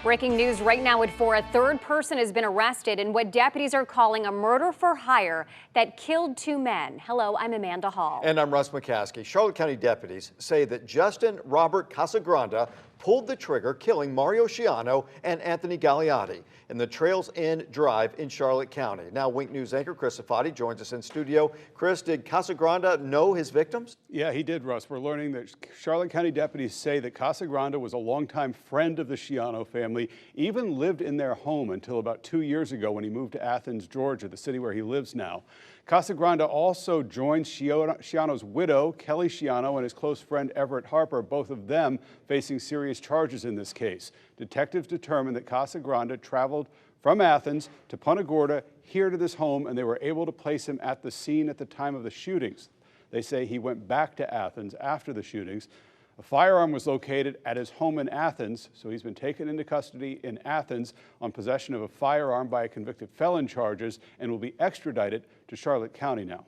Breaking news right now at 4. A third person has been arrested in what deputies are calling a murder for hire that killed 2 men. Hello, I'm Amanda Hall. And I'm Russ McCaskey. Charlotte County deputies say that Justin Robert Casagranda pulled the trigger, killing Mario Schiano and Anthony Gagliotti in the Trails End Drive in Charlotte County. Now, Wink News anchor Chris Safati joins us in studio. Chris, did Casagranda know his victims? Yeah, he did, Russ. We're learning that Charlotte County deputies say that Casagranda was a longtime friend of the Schiano family, even lived in their home until about 2 years ago when he moved to Athens, Georgia, the city where he lives now. Casagranda also joined Schiano's widow, Kelly Schiano, and his close friend Everett Harper, both of them facing serious charges in this case. Detectives determined that Casagranda traveled from Athens to Punta Gorda here to this home, and they were able to place him at the scene at the time of the shootings. They say he went back to Athens after the shootings. A firearm was located at his home in Athens, so he's been taken into custody in Athens on possession of a firearm by a convicted felon charges and will be extradited to Charlotte County now.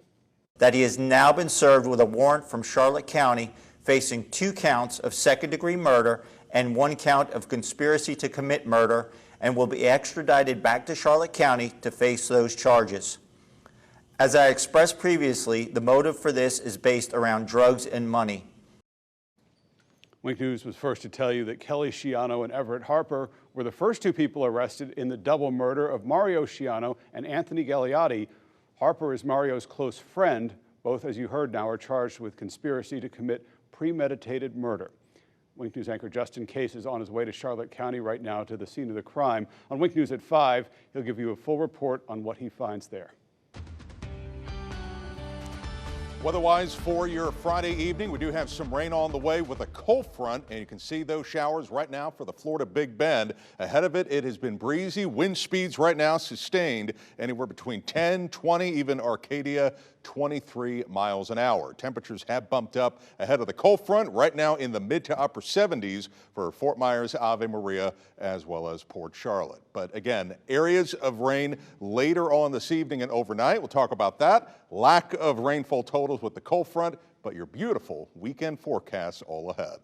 That he has now been served with a warrant from Charlotte County facing 2 counts of second-degree murder and 1 count of conspiracy to commit murder, and will be extradited back to Charlotte County to face those charges. As I expressed previously, the motive for this is based around drugs and money. Wink News was first to tell you that Kelly Schiano and Everett Harper were the first 2 people arrested in the double murder of Mario Schiano and Anthony Gagliotti. Harper is Mario's close friend. Both, as you heard now, are charged with conspiracy to commit premeditated murder. Wink News anchor Justin Case is on his way to Charlotte County right now to the scene of the crime. On Wink News at 5, he'll give you a full report on what he finds there. Weather-wise for your Friday evening, we do have some rain on the way with a cold front, and you can see those showers right now for the Florida Big Bend. Ahead of it, it has been breezy. Wind speeds right now sustained anywhere between 10, 20, even Arcadia, 23 miles an hour. Temperatures have bumped up ahead of the cold front, right now in the mid to upper 70s for Fort Myers, Ave Maria, as well as Port Charlotte. But again, areas of rain later on this evening and overnight. We'll talk about that. Lack of rainfall totals with the cold front, but your beautiful weekend forecasts all ahead.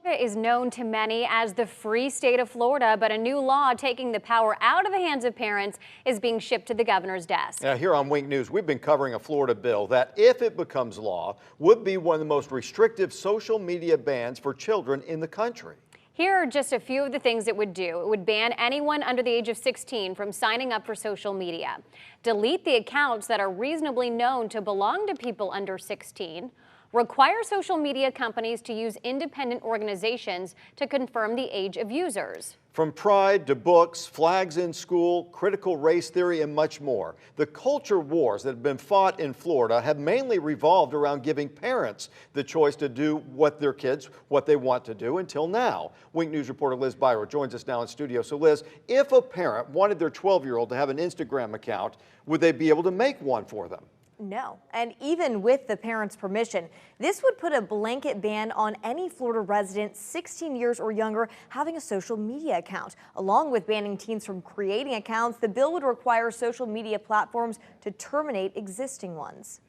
Florida is known to many as the free state of Florida, but a new law taking the power out of the hands of parents is being shipped to the governor's desk. Now, here on Wink News, we've been covering a Florida bill that, if it becomes law, would be one of the most restrictive social media bans for children in the country. Here are just a few of the things it would do. It would ban anyone under the age of 16 from signing up for social media, delete the accounts that are reasonably known to belong to people under 16, require social media companies to use independent organizations to confirm the age of users. From pride to books, flags in school, critical race theory, and much more. The culture wars that have been fought in Florida have mainly revolved around giving parents the choice to do what their kids, what they want to do until now. Wink News reporter Liz Byro joins us now in studio. So Liz, if a parent wanted their 12-year-old to have an Instagram account, would they be able to make one for them? No, and even with the parents' permission, this would put a blanket ban on any Florida resident 16 years or younger having a social media account. Along with banning teens from creating accounts, the bill would require social media platforms to terminate existing ones.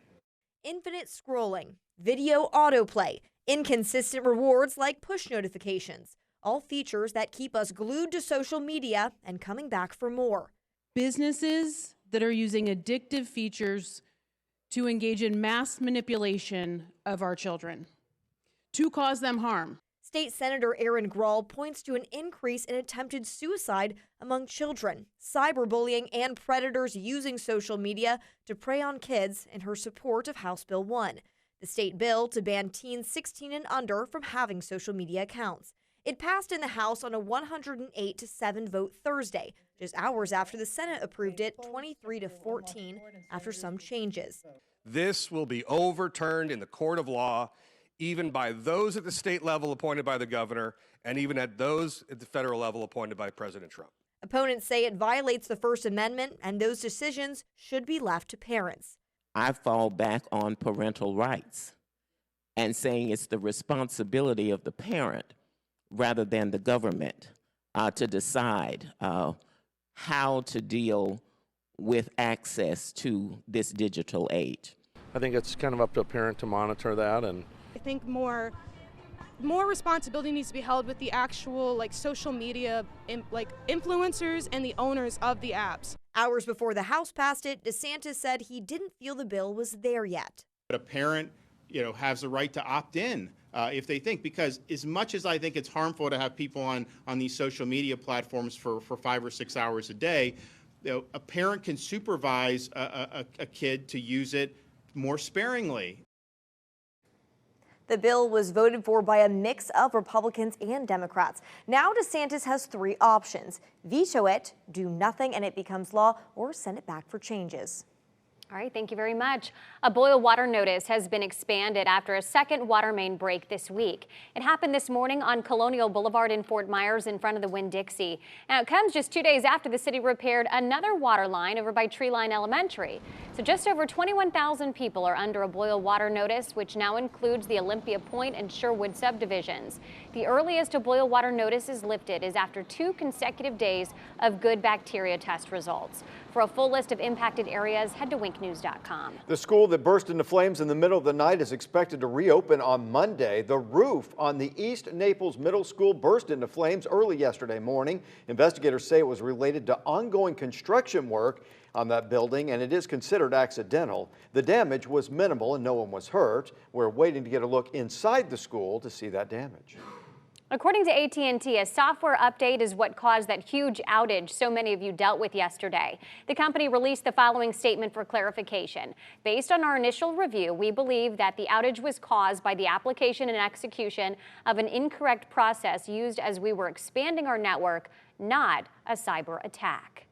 Infinite scrolling, video autoplay, inconsistent rewards like push notifications, all features that keep us glued to social media and coming back for more. Businesses that are using addictive features to engage in mass manipulation of our children, to cause them harm. State Senator Aaron Grawl points to an increase in attempted suicide among children, cyberbullying, and predators using social media to prey on kids in her support of House Bill 1, the state bill to ban teens 16 and under from having social media accounts. It passed in the House on a 108-7 vote Thursday, just hours after the Senate approved it 23-14 after some changes. This will be overturned in the court of law, even by those at the state level appointed by the governor, and even at those at the federal level appointed by President Trump. Opponents say it violates the First Amendment, and those decisions should be left to parents. I fall back on parental rights and saying it's the responsibility of the parent rather than the government to decide how to deal with access to this digital age. I think it's kind of up to a parent to monitor that. And I think more more responsibility needs to be held with the actual social media influencers and the owners of the apps. Hours before the House passed it, DeSantis said he didn't feel the bill was there yet. A parent, has the right to opt in if they think, because as much as I think it's harmful to have people on these social media platforms for 5 or 6 hours a day, a parent can supervise a kid to use it more sparingly. The bill was voted for by a mix of Republicans and Democrats. Now DeSantis has 3 options: veto it, do nothing and it becomes law, or send it back for changes. All right, thank you very much. A boil water notice has been expanded after a second water main break this week. It happened this morning on Colonial Boulevard in Fort Myers in front of the Winn-Dixie. Now, it comes just 2 days after the city repaired another water line over by Treeline Elementary. So just over 21,000 people are under a boil water notice, which now includes the Olympia Point and Sherwood subdivisions. The earliest a boil water notice is lifted is after 2 consecutive days of good bacteria test results. For a full list of impacted areas, head to winknews.com. The school that burst into flames in the middle of the night is expected to reopen on Monday. The roof on the East Naples Middle School burst into flames early yesterday morning. Investigators say it was related to ongoing construction work on that building, and it is considered accidental. The damage was minimal and no one was hurt. We're waiting to get a look inside the school to see that damage. According to AT&T, a software update is what caused that huge outage so many of you dealt with yesterday. The company released the following statement for clarification. Based on our initial review, we believe that the outage was caused by the application and execution of an incorrect process used as we were expanding our network, not a cyber attack.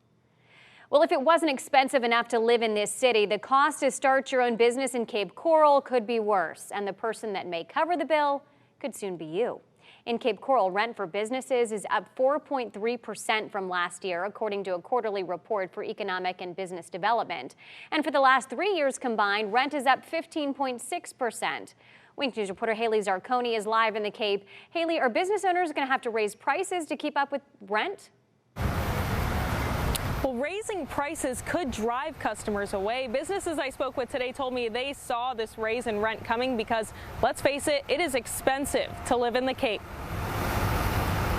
Well, if it wasn't expensive enough to live in this city, the cost to start your own business in Cape Coral could be worse, and the person that may cover the bill could soon be you. In Cape Coral, rent for businesses is up 4.3% from last year, according to a quarterly report for Economic and Business Development. And for the last 3 years combined, rent is up 15.6%. Wink News reporter Haley Zarconi is live in the Cape. Haley, are business owners going to have to raise prices to keep up with rent? Well, raising prices could drive customers away. Businesses I spoke with today told me they saw this raise in rent coming because, let's face it, it is expensive to live in the Cape.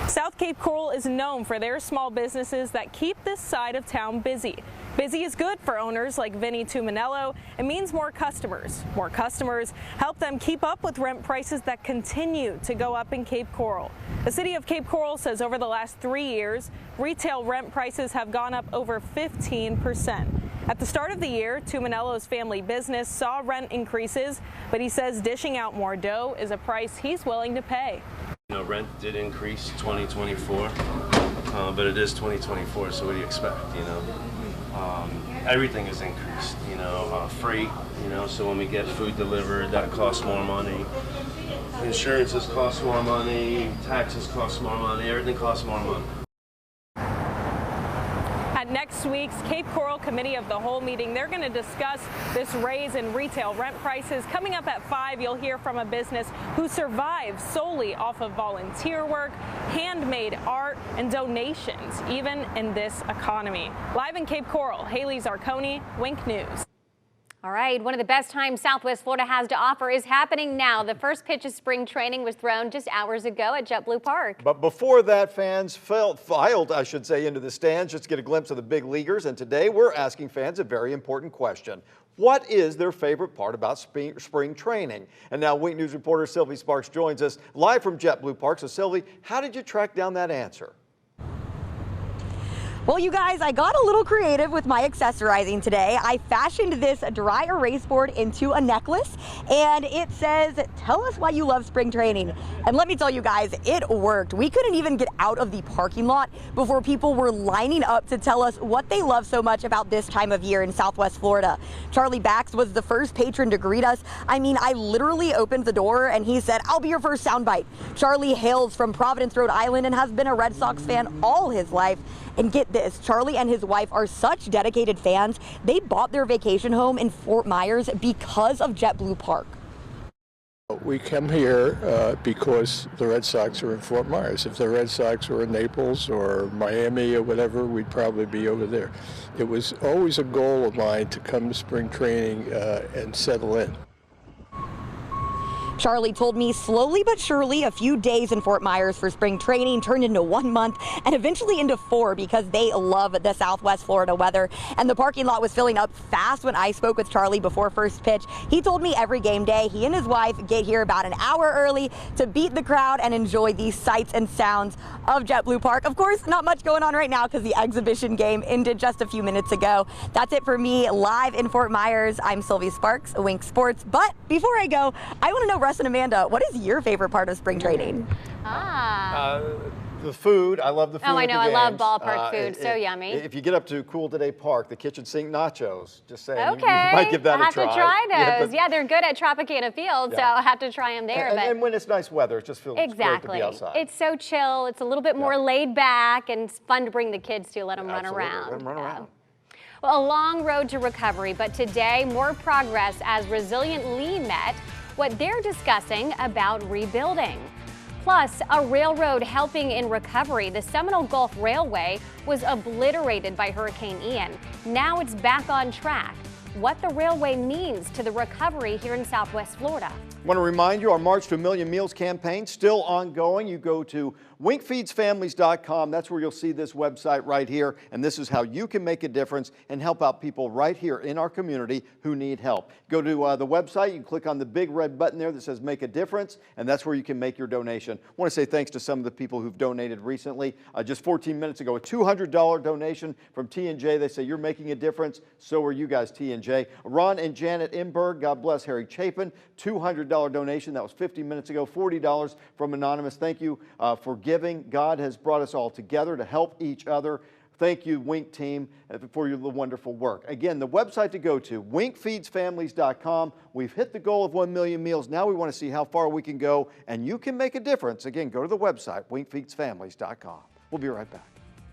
South Cape Coral is known for their small businesses that keep this side of town busy. Busy is good for owners like Vinny Tuminello. It means more customers. More customers help them keep up with rent prices that continue to go up in Cape Coral. The city of Cape Coral says over the last 3 years, retail rent prices have gone up over 15%. At the start of the year, Tuminello's family business saw rent increases, but he says dishing out more dough is a price he's willing to pay. Rent did increase 2024, but it is 2024, so what do you expect, Everything has increased, freight, so when we get food delivered, that costs more money. Insurances cost more money, taxes cost more money, everything costs more money. At next week's Cape Coral Committee of the Whole meeting, they're going to discuss this raise in retail rent prices. Coming up at 5, you'll hear from a business who survives solely off of volunteer work, handmade art, and donations, even in this economy. Live in Cape Coral, Haley Zarconi, Wink News. All right, one of the best times Southwest Florida has to offer is happening now. The first pitch of spring training was thrown just hours ago at JetBlue Park. But before that, fans filed into the stands just to get a glimpse of the big leaguers. And today we're asking fans a very important question. What is their favorite part about spring training? And now Wink News reporter Sylvie Sparks joins us live from JetBlue Park. So Sylvie, how did you track down that answer? Well, you guys, I got a little creative with my accessorizing today. I fashioned this dry erase board into a necklace, and it says, "Tell us why you love spring training." And let me tell you guys, it worked. We couldn't even get out of the parking lot before people were lining up to tell us what they love so much about this time of year in Southwest Florida. Charlie Bax was the first patron to greet us. I mean, I literally opened the door and he said, "I'll be your first soundbite." Charlie hails from Providence, Rhode Island, and has been a Red Sox fan all his life. And get this, Charlie and his wife are such dedicated fans, they bought their vacation home in Fort Myers because of JetBlue Park. We come here because the Red Sox are in Fort Myers. If the Red Sox were in Naples or Miami or whatever, we'd probably be over there. It was always a goal of mine to come to spring training and settle in. Charlie told me slowly but surely a few days in Fort Myers for spring training turned into 1 month and eventually into 4 because they love the Southwest Florida weather. And the parking lot was filling up fast when I spoke with Charlie before first pitch. He told me every game day he and his wife get here about an hour early to beat the crowd and enjoy the sights and sounds of JetBlue Park. Of course, not much going on right now because the exhibition game ended just a few minutes ago. That's it for me live in Fort Myers. I'm Sylvia Sparks, Wink Sports. But before I go, I want to know, Russ and Amanda, what is your favorite part of spring training? The food. I love the food. Oh, I at the know. I love games. ballpark food. So yummy. If you get up to Cool Today Park, the kitchen sink nachos, just saying, Okay. you might give that I'll a try. have to try those. but- yeah, they're good at Tropicana Field, so Yeah. I'll have to try them there. and when it's nice weather, it just feels great to Exactly. be outside. It's so chill. It's a little bit more laid back, and it's fun to bring the kids to. Let them run Absolutely. around. Let 'em run around. Well, a long road to recovery, but today more progress as Resilient Lee met what they're discussing about rebuilding. Plus, a railroad helping in recovery. The Seminole Gulf Railway was obliterated by Hurricane Ian. Now it's back on track. What the railway means to the recovery here in Southwest Florida. I want to remind you, our March to a Million Meals campaign still ongoing. You go to winkfeedsfamilies.com. That's where you'll see this website right here. And this is how you can make a difference and help out people right here in our community who need help. Go to the website. You can click on the big red button there that says Make a Difference, and that's where you can make your donation. I want to say thanks to some of the people who've donated recently. Just 14 minutes ago, a $200 donation from T&J. They say you're making a difference. So are you guys, T&J. Ron and Janet Imberg, God bless Harry Chapin, $200 donation. That was 50 minutes ago. $40 from Anonymous. Thank you for giving. God has brought us all together to help each other. Thank you, Wink team, for your wonderful work. Again, the website to go to, winkfeedsfamilies.com. We've hit the goal of 1 million meals. Now we want to see how far we can go, and you can make a difference. Again, go to the website, winkfeedsfamilies.com. We'll be right back.